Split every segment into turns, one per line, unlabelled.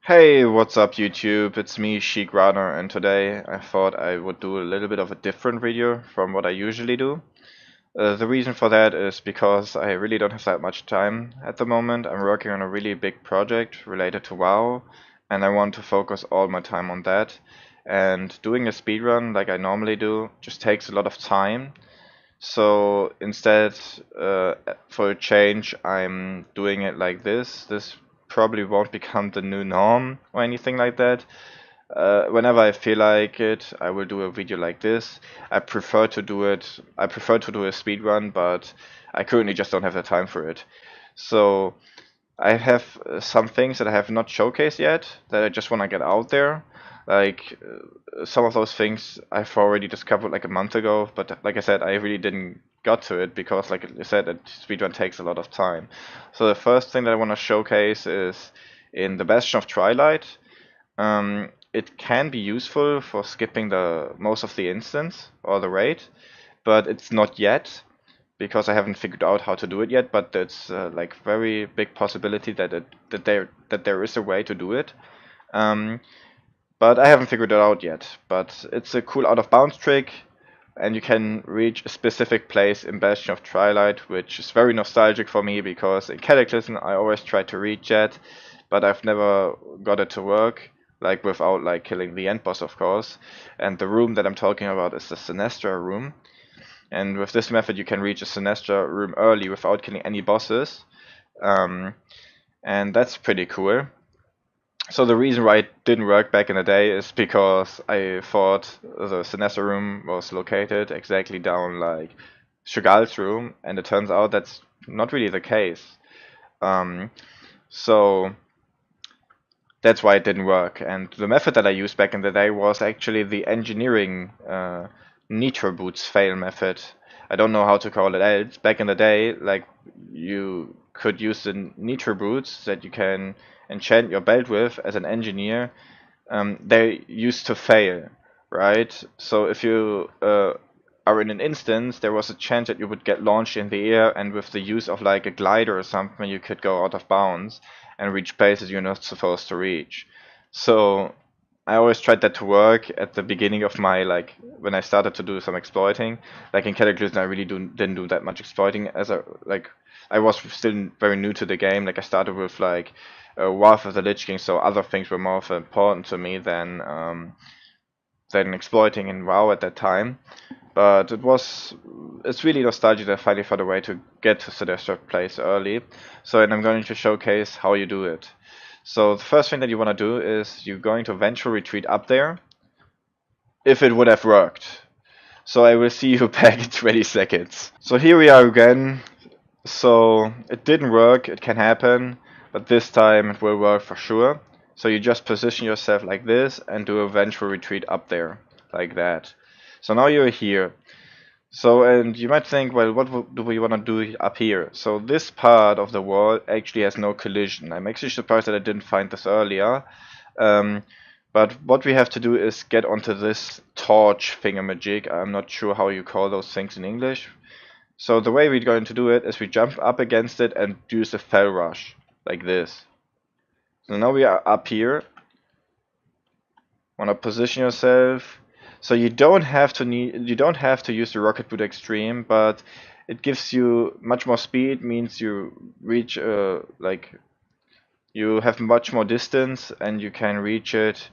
Hey, what's up YouTube? It's me, Shiekrunner, and today I thought I would do a little bit of a different video from what I usually do. The reason for that is because I really don't have that much time at the moment. I'm working on a really big project related to WoW, and I want to focus all my time on that. And doing a speedrun like I normally do just takes a lot of time. So instead, for a change, I'm doing it like this. This probably won't become the new norm or anything like that. Whenever I feel like it, I will do a video like this. I prefer to do a speed run, but I currently just don't have the time for it. So I have some things that I have not showcased yet that I just want to get out there. Like some of those things I've already discovered like a month ago, but like I said, I really didn't got to it because, like I said, a speedrun takes a lot of time. So the first thing that I want to showcase is in the Bastion of Twilight. It can be useful for skipping the most of the instance or the raid, but it's not yet because I haven't figured out how to do it yet. But it's like very big possibility that there is a way to do it. Um, but I haven't figured it out yet. But it's a cool out of bounds trick, and you can reach a specific place in Bastion of Twilight, which is very nostalgic for me because in Cataclysm I always try to reach it, but I've never got it to work, like without like killing the end boss, of course. And the room that I'm talking about is the Sinestra room. And with this method, you can reach a Sinestra room early without killing any bosses. Um, and that's pretty cool. So the reason why it didn't work back in the day is because I thought the Sinestra room was located exactly down like Chagall's room, and it turns out that's not really the case. Um, so that's why it didn't work. And the method that I used back in the day was actually the engineering nitro boots fail method. I don't know how to call it else. Back in the day, like you could use the nitro boots that you can enchant your belt with as an engineer. They used to fail, right? So if you are in an instance, there was a chance that you would get launched in the air, and with the use of like a glider or something, you could go out of bounds and reach places you're not supposed to reach. So I always tried that to work at the beginning of my like when I started to do some exploiting. Like in Cataclysm, I really didn't do that much exploiting as I was still very new to the game. Like I started with like Wrath of the Lich King, so other things were more important to me than exploiting in WoW at that time. But it's really nostalgic that I finally found a way to get to Sinestra Place early. So, and I'm going to showcase how you do it. So the first thing that you want to do is you're going to ventral retreat up there, if it would have worked. So I will see you back in 20 seconds. So here we are again. So it didn't work, it can happen, but this time it will work for sure. So you just position yourself like this and do a ventral retreat up there, like that. So now you're here. So, and you might think, well, do we want to do up here? So this part of the wall actually has no collision. I'm actually surprised that I didn't find this earlier. Um, but what we have to do is get onto this torch thingamajig. I'm not sure how you call those things in English. So the way we're going to do it is we jump up against it and use a fell rush, like this. So now we are up here. Want to position yourself. So you don't have to use the rocket boot extreme, but it gives you much more speed. Means you reach like you have much more distance and you can reach it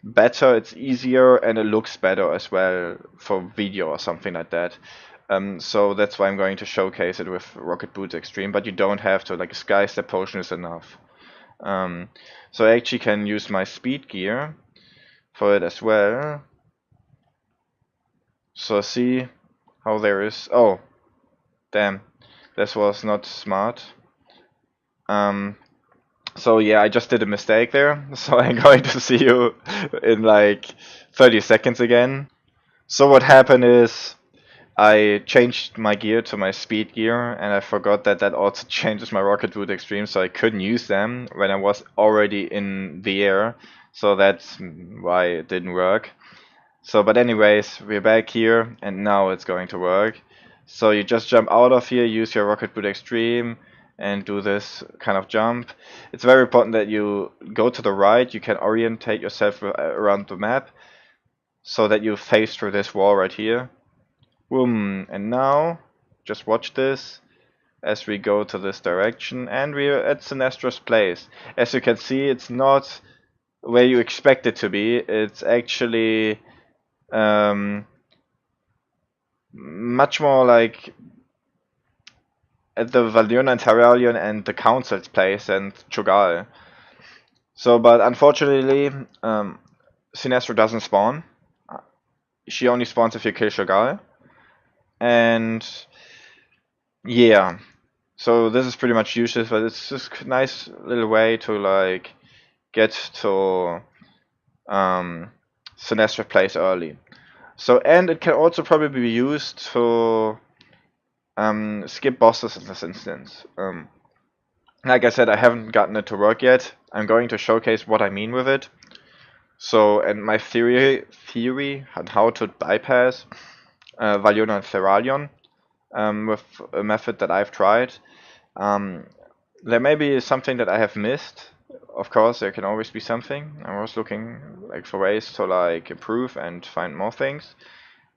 better. It's easier and it looks better as well for video or something like that. So that's why I'm going to showcase it with rocket boots extreme. But you don't have to. Like a sky step potion is enough. So I actually can use my speed gear for it as well. So see how there is. Oh, damn, this was not smart. Um, so yeah, I just did a mistake there. So I'm going to see you in like 30 seconds again. So what happened is I changed my gear to my speed gear, and I forgot that that also changes my rocket boot extreme, so I couldn't use them when I was already in the air. So that's why it didn't work. So, but anyways, we're back here, and now it's going to work. So you just jump out of here, use your rocket boot extreme, and do this kind of jump. It's very important that you go to the right. You can orientate yourself around the map so that you face through this wall right here. Boom. And now, just watch this as we go to this direction, and we're at Sinestra's place. As you can see, it's not where you expect it to be. It's actually much more like at the Valiona and Terralion and the Council's place and Cho'Gall. So, but unfortunately, Sinestra doesn't spawn. She only spawns if you kill Cho'Gall. And yeah, so this is pretty much useless, but it's just a nice little way to like get to Sinestra place early. So, and it can also probably be used to skip bosses in this instance. Like I said, I haven't gotten it to work yet. I'm going to showcase what I mean with it. So, and my theory on how to bypass Valiona and Theralion with a method that I've tried. There may be something that I have missed. Of course, there can always be something. I was looking like for ways to like improve and find more things.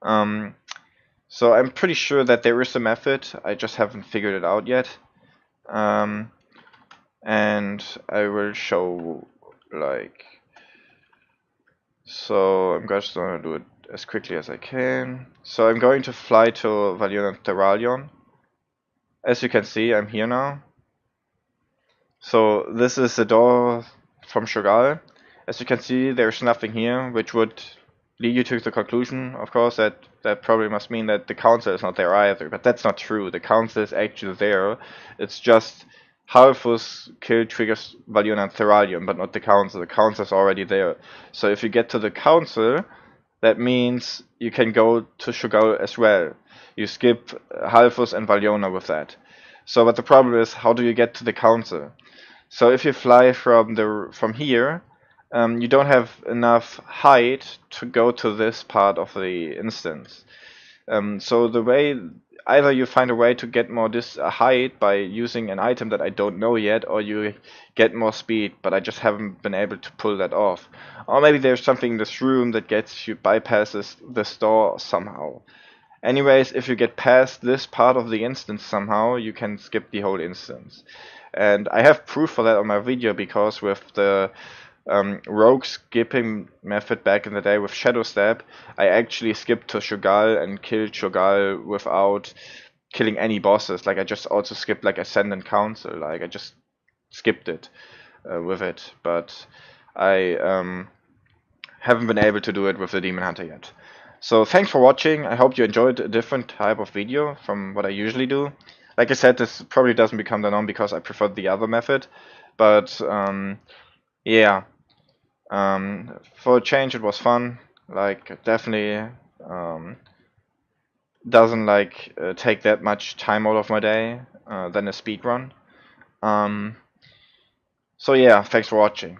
So I'm pretty sure that there is a method. I just haven't figured it out yet. And I will show like. So I'm just gonna do it as quickly as I can. So I'm going to fly to Valiona and Theralion. As you can see, I'm here now. So this is the door from Cho'Gall. As you can see, there's nothing here, which would lead you to the conclusion, of course, that that probably must mean that the council is not there either. But that's not true. The council is actually there. It's just Halfus kill triggers Valiona and Theralion, but not the council. The council is already there. So if you get to the council, that means you can go to Cho'Gall as well. You skip Halfus and Valiona with that. So, but the problem is, how do you get to the council? So if you fly from here, you don't have enough height to go to this part of the instance. So the way, either you find a way to get more height by using an item that I don't know yet, or you get more speed, but I just haven't been able to pull that off. Or maybe there's something in this room that gets you bypasses this door somehow. Anyways, if you get past this part of the instance somehow, you can skip the whole instance. And I have proof for that on my video, because with the rogue skipping method back in the day with Shadow Step, I actually skipped to Cho'Gall and killed Cho'Gall without killing any bosses. Like I just also skipped like Ascendant Council, like I just skipped it with it. But I haven't been able to do it with the Demon Hunter yet. So thanks for watching. I hope you enjoyed a different type of video from what I usually do. Like I said, this probably doesn't become the norm because I prefer the other method. But yeah, for a change it was fun. Like definitely doesn't like take that much time out of my day than a speed run. So yeah, thanks for watching.